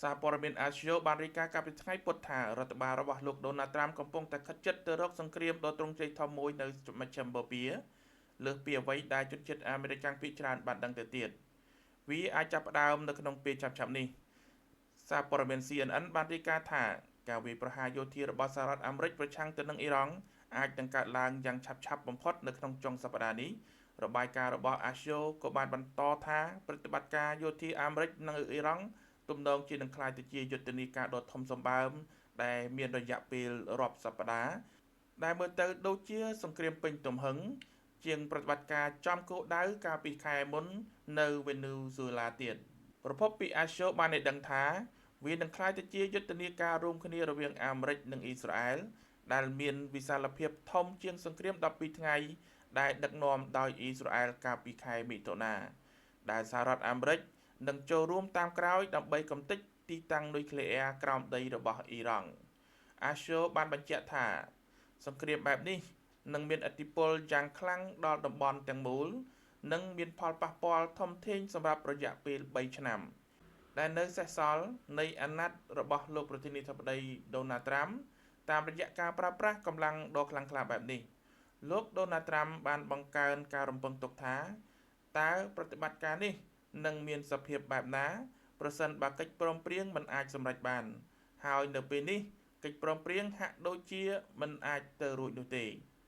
សារព័ត៌មានអាស៊ីអូបានរាយការណ៍កាលពីថ្ងៃពុធថារដ្ឋបាលរបស់លោកដូណាល់ត្រាំកំពុងតែខិតជិតទៅរកសង្គ្រាមដ៏ទ្រង់ទ្រាយធំមួយនៅមជ្ឈមបូព៌ាលើសពីអ្វីដែលជនជាតិអាមេរិកភាគច្រើនបានដឹងទៅទៀតវាអាចចាប់ផ្ដើមនៅក្នុងពេលឆាប់ៗនេះសារព័ត៌មាន CNN បានរាយការណ៍ថាការវាយប្រហារយោធារបស់សហរដ្ឋអាមេរិកប្រឆាំងទៅនឹងអ៊ីរ៉ង់អាចនឹងកើតឡើងយ៉ាងឆាប់ៗបំផុតនៅក្នុងចុងសប្តាហ៍នេះរបាយការណ៍របស់អាស៊ីអូក៏បានបន្តថាប្រតិបត្តិការយោធាអាមេរិកនៅអ៊ីរ៉ង់ទំនងជានឹងក្លាយទៅជាយុទ្ធនាការដ៏ធំសម្បើមដែលមានរយៈពេលរាប់សប្តាហ៍ដែលមើលទៅដូចជាសង្គ្រាមពេញទំហឹងជាងប្រតិបត្តិការចំគោលដៅកាលពីខែមុននៅវេណេស៊ុយអេឡាទៀតប្រពន្ធពីអាស៊ីអូបានឲ្យដឹងថាវានឹងក្លាយទៅជាយុទ្ធនាការរួមគ្នារវាងអាមេរិកនិងអ៊ីស្រាអែលដែលមានវិសាលភាពធំជាងសង្គ្រាម12ថ្ងៃដែលដឹកនាំដោយអ៊ីស្រាអែលកាលពីខែមិថុនាដែលសហរដ្ឋអាមេរិកនឹងចូលរួមតាមក្រោយដើម្បីកំទេចទីតាំងនុយក្លេអ៊ែរក្រោមដីរបស់អ៊ីរ៉ង់អាស៊ីអូបានបញ្ជាក់ថាសង្គ្រាមបែបនេះនឹងមានឥទ្ធិពលយ៉ាងខ្លាំងដល់តំបន់ទាំងមូលនិងមានផលប៉ះពាល់ធំធេងសម្រាប់រយៈពេល3ឆ្នាំដែលនៅសេសសល់នៃអាណត្តិរបស់លោកប្រធានាធិបតីដូណាល់ត្រាំតាមរយៈការប្រើប្រាស់កម្លាំងដ៏ខ្លាំងក្លាបែបនេះលោកដូណាល់ត្រាំបានបង្កើនការរំពឹងទុកថាតើប្រតិបត្តិការនេះនឹងមានសភាពបែបណាប្រសិនបើកិច្ចព្រមព្រៀងមិនអាចសម្រេចបានហើយនៅពេលនេះកិច្ចព្រមព្រៀងហាក់ដូចជាមិនអាចទៅរួចនោះទេ